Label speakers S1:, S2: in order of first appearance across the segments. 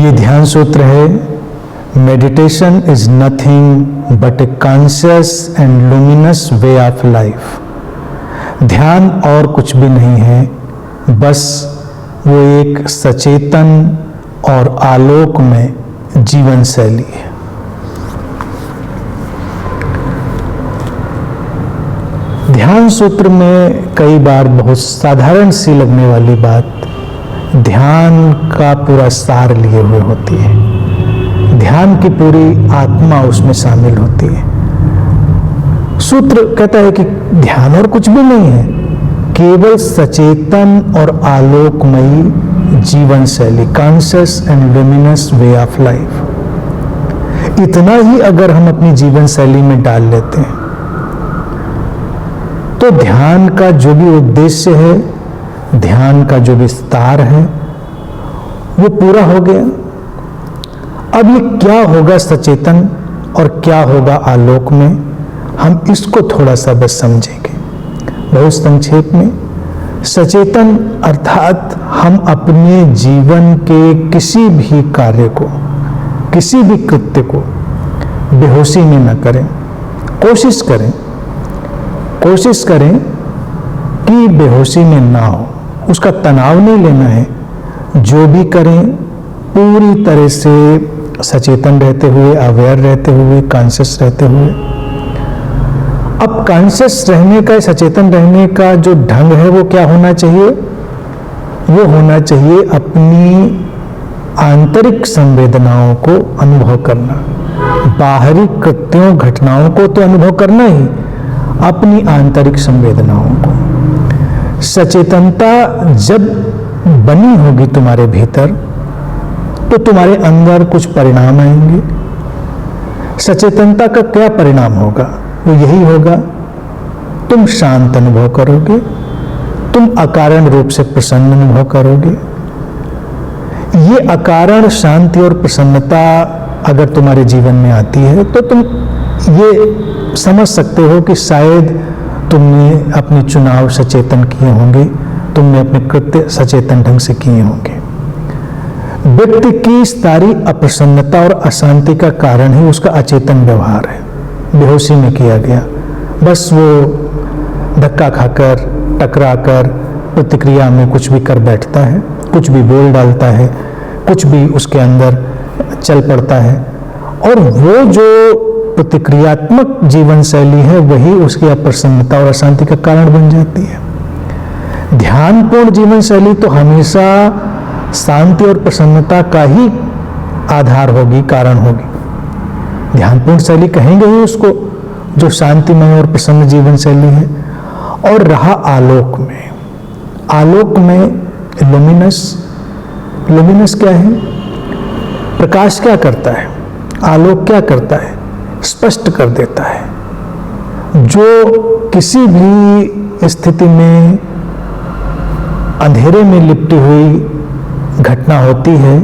S1: ये ध्यान सूत्र है, meditation is nothing but a conscious and luminous way of life. ध्यान और कुछ भी नहीं है, बस वो एक सचेतन और आलोक में जीवन शैली है। ध्यान सूत्र में कई बार बहुत साधारण सी लगने वाली बात ध्यान का पूरा सार लिए हुए होती है। ध्यान की पूरी आत्मा उसमें शामिल होती है। सूत्र कहता है कि ध्यान और कुछ भी नहीं है, केवल सचेतन और आलोकमयी जीवन शैली, conscious and luminous way of life. इतना ही अगर हम अपनी जीवन शैली में डाल लेते हैं तो ध्यान का जो भी उद्देश्य है, ध्यान का जो विस्तार है, वो पूरा हो गया। अब ये क्या होगा सचेतन और क्या होगा आलोक में, हम इसको थोड़ा सा बस समझेंगे बहुत संक्षेप में। सचेतन अर्थात हम अपने जीवन के किसी भी कार्य को, किसी भी कृत्य को बेहोशी में न करें। कोशिश करें कि बेहोशी में ना हो, उसका तनाव नहीं लेना है। जो भी करें पूरी तरह से सचेतन रहते हुए, अवेयर रहते हुए, कॉन्शियस रहते हुए। अब कॉन्शियस रहने का, सचेतन रहने का जो ढंग है वो क्या होना चाहिए? वो होना चाहिए अपनी आंतरिक संवेदनाओं को अनुभव करना। बाहरी कृत्यों, घटनाओं को तो अनुभव करना ही, अपनी आंतरिक संवेदनाओं को। सचेतनता जब बनी होगी तुम्हारे भीतर तो तुम्हारे अंदर कुछ परिणाम आएंगे। सचेतनता का क्या परिणाम होगा? वो यही होगा, तुम शांत अनुभव करोगे, तुम अकारण रूप से प्रसन्न अनुभव करोगे। ये अकारण शांति और प्रसन्नता अगर तुम्हारे जीवन में आती है तो तुम ये समझ सकते हो कि शायद तुमने अपने चुनाव सचेतन किए होंगे, तुमने अपने कृत्य सचेतन ढंग से किए होंगे। व्यक्ति की सारी अप्रसन्नता और अशांति का कारण ही उसका अचेतन व्यवहार है, बेहोशी में किया गया। बस वो धक्का खाकर, टकराकर, प्रतिक्रिया में कुछ भी कर बैठता है, कुछ भी बोल डालता है, कुछ भी उसके अंदर चल पड़ता है, और वो जो प्रतिक्रियात्मक जीवन शैली है वही उसकी अप्रसन्नता और अशांति का कारण बन जाती है। ध्यानपूर्ण जीवन शैली तो हमेशा शांति और प्रसन्नता का ही आधार होगी, कारण होगी। ध्यानपूर्ण शैली कहेंगे ही उसको, जो शांतिमय और प्रसन्न जीवन शैली है। और रहा आलोक में, आलोक में लुमिनस क्या है? प्रकाश क्या करता है? आलोक क्या करता है? स्पष्ट कर देता है। जो किसी भी स्थिति में अंधेरे में लिपटी हुई घटना होती है,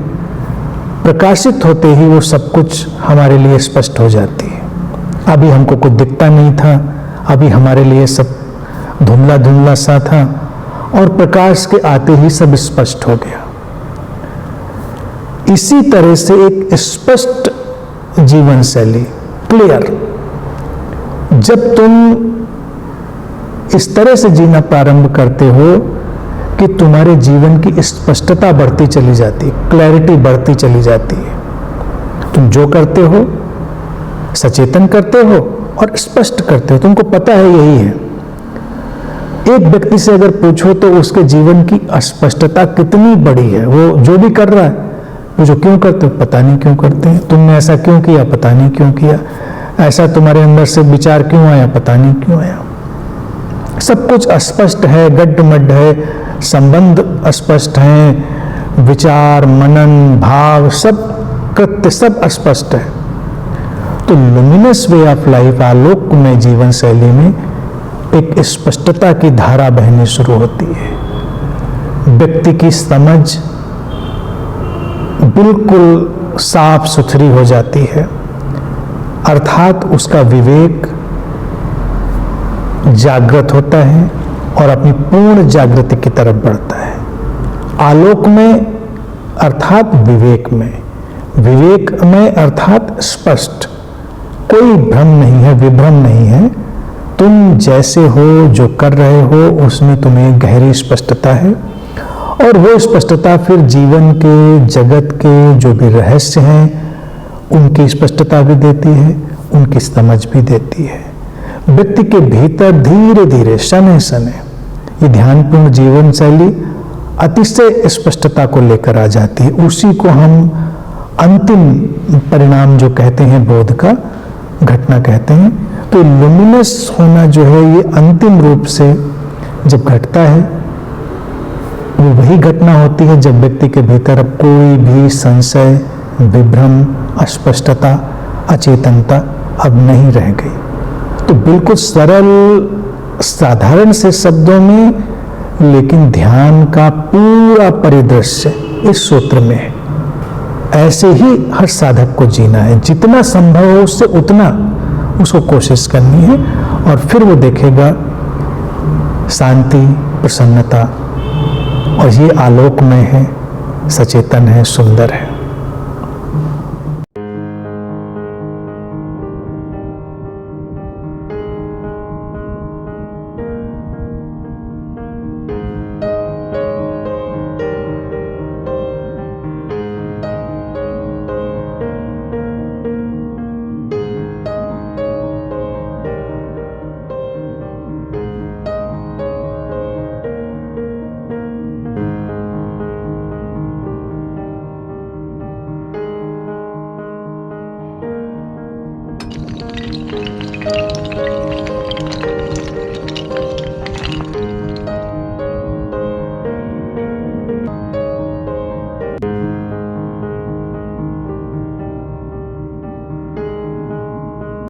S1: प्रकाशित होते ही वो सब कुछ हमारे लिए स्पष्ट हो जाती है। अभी हमको कुछ दिखता नहीं था, अभी हमारे लिए सब धुंधला धुंधला सा था, और प्रकाश के आते ही सब स्पष्ट हो गया। इसी तरह से एक स्पष्ट जीवन शैली, क्लियर, जब तुम इस तरह से जीना प्रारंभ करते हो कि तुम्हारे जीवन की स्पष्टता बढ़ती चली जाती है, क्लैरिटी बढ़ती चली जाती है। तुम जो करते हो सचेतन करते हो और स्पष्ट करते हो, तुमको पता है यही है। एक व्यक्ति से अगर पूछो तो उसके जीवन की अस्पष्टता कितनी बड़ी है, वो जो भी कर रहा है, वो जो क्यों करते हो, पता नहीं क्यों करते हैं, तुमने ऐसा क्यों किया, पता नहीं क्यों किया, ऐसा तुम्हारे अंदर से विचार क्यों आया, पता नहीं क्यों आया। सब कुछ अस्पष्ट है, गड्ढ-मड्ढ है, संबंध अस्पष्ट हैं, विचार, मनन, भाव, सब कृत्य सब अस्पष्ट है। तो लुमिनस वे ऑफ लाइफ, आलोक में जीवन शैली में एक स्पष्टता की धारा बहनी शुरू होती है। व्यक्ति की समझ बिल्कुल साफ सुथरी हो जाती है, अर्थात उसका विवेक जागृत होता है और अपनी पूर्ण जागृति की तरफ बढ़ता है। आलोक में अर्थात विवेक में, विवेकमय अर्थात स्पष्ट, कोई भ्रम नहीं है, विभ्रम नहीं है। तुम जैसे हो, जो कर रहे हो, उसमें तुम्हें गहरी स्पष्टता है, और वो स्पष्टता फिर जीवन के, जगत के जो भी रहस्य हैं उनकी स्पष्टता भी देती है, उनकी समझ भी देती है। व्यक्ति के भीतर धीरे धीरे, शनै शनै ये ध्यानपूर्ण जीवन शैली अतिशय स्पष्टता को लेकर आ जाती है। उसी को हम अंतिम परिणाम जो कहते हैं, बोध का घटना कहते हैं। तो लुमिनस होना जो है, ये अंतिम रूप से जब घटता है, वो वही घटना होती है जब व्यक्ति के भीतर अब कोई भी संशय, विभ्रम, अस्पष्टता, अचेतनता अब नहीं रह गई। तो बिल्कुल सरल, साधारण से शब्दों में, लेकिन ध्यान का पूरा परिदृश्य इस सूत्र में है। ऐसे ही हर साधक को जीना है, जितना संभव हो उससे उतना उसको कोशिश करनी है, और फिर वो देखेगा शांति, प्रसन्नता, और ये आलोकमय है, सचेतन है, सुंदर है।